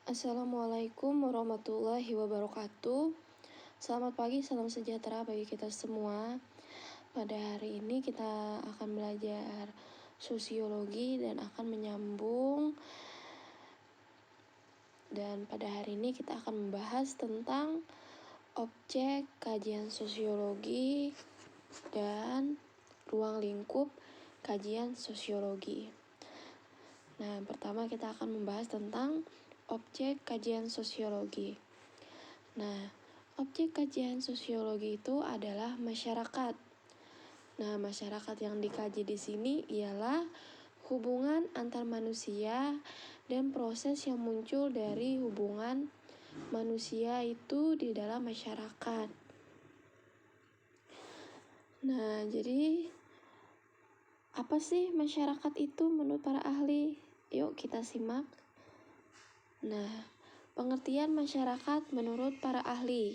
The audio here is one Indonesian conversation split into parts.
Assalamualaikum warahmatullahi wabarakatuh. Selamat pagi, salam sejahtera bagi kita semua. Pada hari ini kita akan belajar sosiologi dan akan menyambung. Dan pada hari ini kita akan membahas tentang objek kajian sosiologi dan ruang lingkup kajian sosiologi. Nah, pertama kita akan membahas tentang objek kajian sosiologi. Nah, objek kajian sosiologi itu adalah masyarakat. Nah, masyarakat yang dikaji di sini ialah hubungan antar manusia dan proses yang muncul dari hubungan manusia itu di dalam masyarakat. Nah, jadi apa sih masyarakat itu menurut para ahli? Yuk kita simak. Nah, pengertian masyarakat menurut para ahli.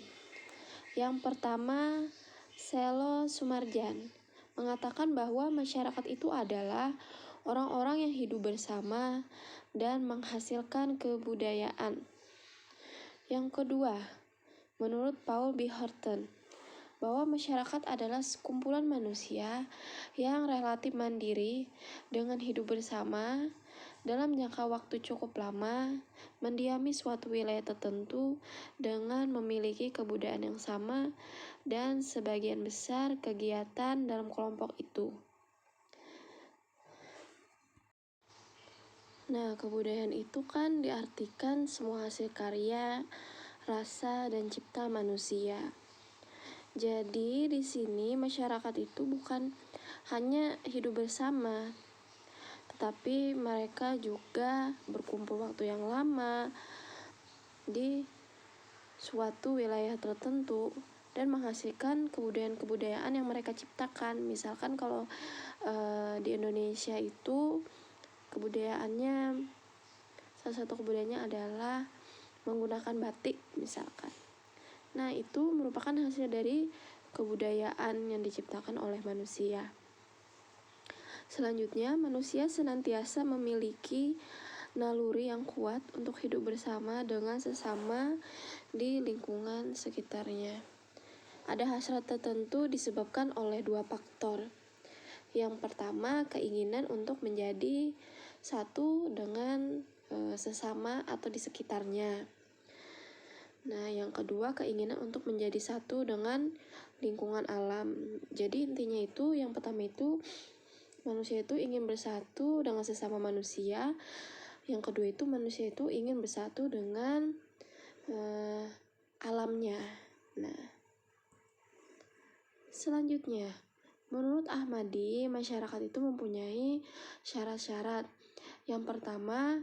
Yang pertama, Selo Sumarjan mengatakan bahwa masyarakat itu adalah orang-orang yang hidup bersama dan menghasilkan kebudayaan. Yang kedua, menurut Paul B. Horton, bahwa masyarakat adalah sekumpulan manusia yang relatif mandiri dengan hidup bersama dalam jangka waktu cukup lama, mendiami suatu wilayah tertentu dengan memiliki kebudayaan yang sama dan sebagian besar kegiatan dalam kelompok itu. Nah, kebudayaan itu kan diartikan semua hasil karya, rasa, dan cipta manusia. Jadi di sini masyarakat itu bukan hanya hidup bersama, tetapi mereka juga berkumpul waktu yang lama di suatu wilayah tertentu dan menghasilkan kebudayaan-kebudayaan yang mereka ciptakan. Misalkan kalau di Indonesia itu kebudayaannya, salah satu kebudayaannya adalah menggunakan batik misalkan. Nah, itu merupakan hasil dari kebudayaan yang diciptakan oleh manusia. Selanjutnya, manusia senantiasa memiliki naluri yang kuat untuk hidup bersama dengan sesama di lingkungan sekitarnya. Ada hasrat tertentu disebabkan oleh dua faktor. Yang pertama, keinginan untuk menjadi satu dengan sesama atau di sekitarnya. Nah, yang kedua, keinginan untuk menjadi satu dengan lingkungan alam. Jadi intinya itu, yang pertama itu manusia itu ingin bersatu dengan sesama manusia. Yang kedua itu manusia itu ingin bersatu dengan alamnya. Nah, selanjutnya, menurut Ahmadi, masyarakat itu mempunyai syarat-syarat. Yang pertama,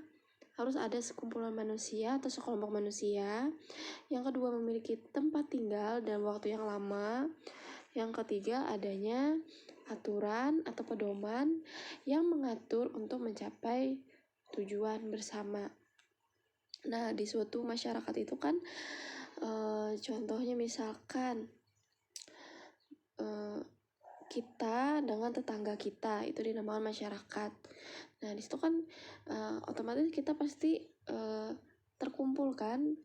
harus ada sekumpulan manusia atau sekelompok manusia. Yang kedua, memiliki tempat tinggal dan waktu yang lama. Yang ketiga, adanya aturan atau pedoman yang mengatur untuk mencapai tujuan bersama. Nah, di suatu masyarakat itu kan contohnya misalkan kita dengan tetangga kita itu dinamakan masyarakat. Nah, di situ kan otomatis kita pasti terkumpul kan,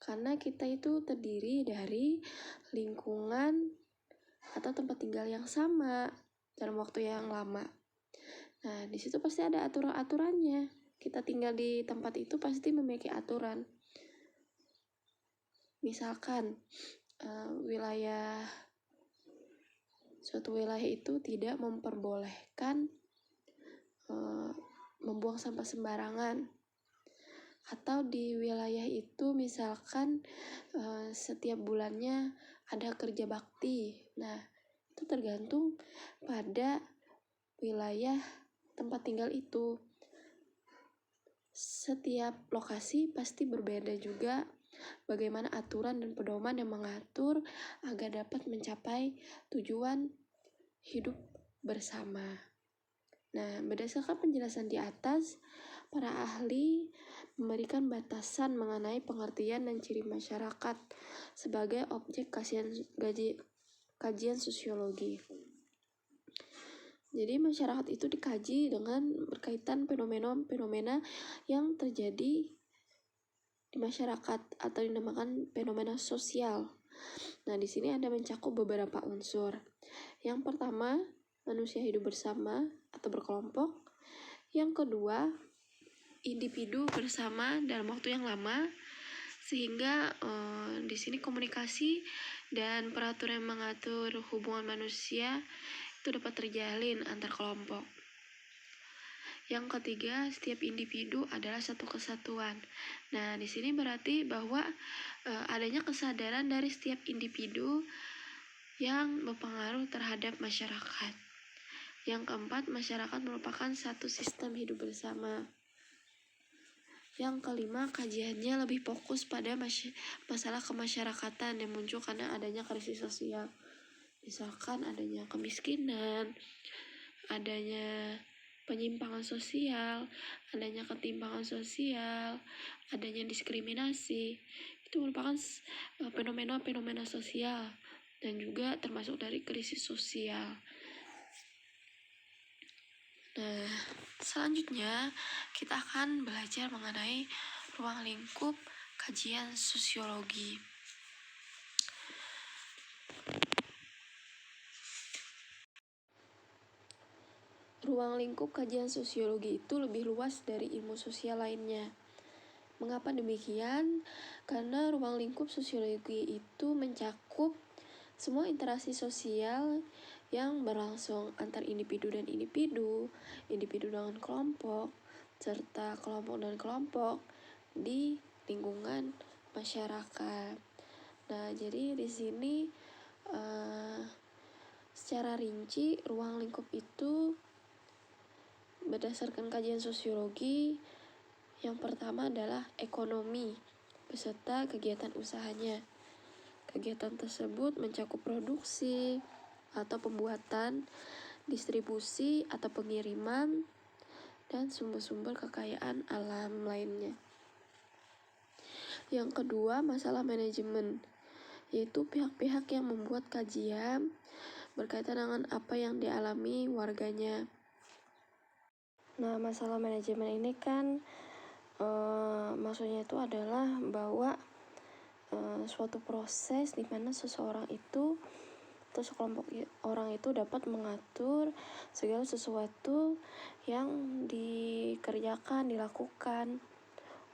karena kita itu terdiri dari lingkungan atau tempat tinggal yang sama dalam waktu yang lama. Nah, di situ pasti ada aturan-aturannya. Kita tinggal di tempat itu pasti memiliki aturan. Misalkan suatu wilayah itu tidak memperbolehkan membuang sampah sembarangan, atau di wilayah itu misalkan setiap bulannya ada kerja bakti. Nah, itu tergantung pada wilayah tempat tinggal itu. Setiap lokasi pasti berbeda juga bagaimana aturan dan pedoman yang mengatur agar dapat mencapai tujuan hidup bersama. Nah, berdasarkan penjelasan di atas, para ahli memberikan batasan mengenai pengertian dan ciri masyarakat sebagai objek kajian sosiologi. Jadi masyarakat itu dikaji dengan berkaitan fenomena-fenomena yang terjadi di masyarakat atau dinamakan fenomena sosial. Nah, di sini ada mencakup beberapa unsur. Yang pertama, manusia hidup bersama atau berkelompok. Yang kedua, individu bersama dalam waktu yang lama, sehingga di sini komunikasi dan peraturan yang mengatur hubungan manusia itu dapat terjalin antar kelompok. Yang ketiga, setiap individu adalah satu kesatuan. Nah, di sini berarti bahwa adanya kesadaran dari setiap individu yang berpengaruh terhadap masyarakat. Yang keempat, masyarakat merupakan satu sistem hidup bersama. Yang kelima, kajiannya lebih fokus pada masalah kemasyarakatan yang muncul karena adanya krisis sosial. Misalkan adanya kemiskinan, adanya penyimpangan sosial, adanya ketimpangan sosial, adanya diskriminasi. Itu merupakan fenomena-fenomena sosial dan juga termasuk dari krisis sosial. Nah, selanjutnya kita akan belajar mengenai ruang lingkup kajian sosiologi. Ruang lingkup kajian sosiologi itu lebih luas dari ilmu sosial lainnya. Mengapa demikian? Karena ruang lingkup sosiologi itu mencakup semua interaksi sosial yang berlangsung antar individu dan individu, individu dengan kelompok, serta kelompok dan kelompok di lingkungan masyarakat. Nah, jadi di sini secara rinci ruang lingkup itu berdasarkan kajian sosiologi, yang pertama adalah ekonomi beserta kegiatan usahanya. Kegiatan tersebut mencakup produksi atau pembuatan, distribusi atau pengiriman, dan sumber-sumber kekayaan alam lainnya. Yang kedua, masalah manajemen, yaitu pihak-pihak yang membuat kajian berkaitan dengan apa yang dialami warganya. Nah, masalah manajemen ini kan maksudnya itu adalah bahwa suatu proses di mana seseorang itu atau sekelompok orang itu dapat mengatur segala sesuatu yang dilakukan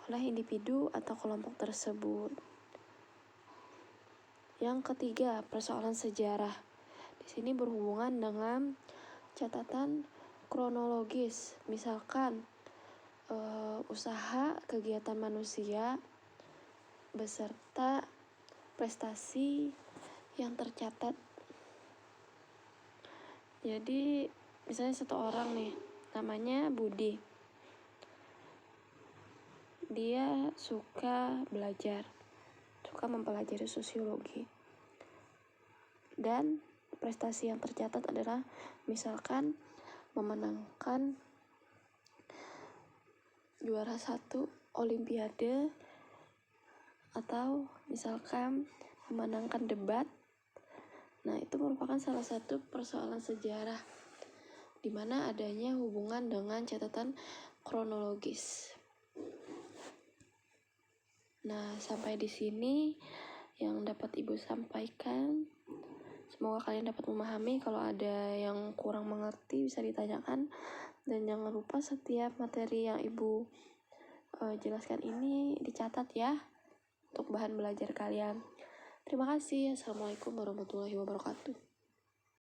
oleh individu atau kelompok tersebut. Yang ketiga, persoalan sejarah. Di sini berhubungan dengan catatan kronologis, misalkan usaha kegiatan manusia beserta prestasi yang tercatat. Jadi misalnya satu orang nih, namanya Budi. Dia suka belajar, suka mempelajari sosiologi. Dan prestasi yang tercatat adalah misalkan memenangkan juara 1 olimpiade, atau misalkan memenangkan debat. Nah, itu merupakan salah satu persoalan sejarah di mana adanya hubungan dengan catatan kronologis. Nah, sampai di sini yang dapat Ibu sampaikan. Semoga kalian dapat memahami. Kalau ada yang kurang mengerti bisa ditanyakan. Dan jangan lupa setiap materi yang Ibu jelaskan ini dicatat ya, untuk bahan belajar kalian. Terima kasih. Assalamualaikum warahmatullahi wabarakatuh.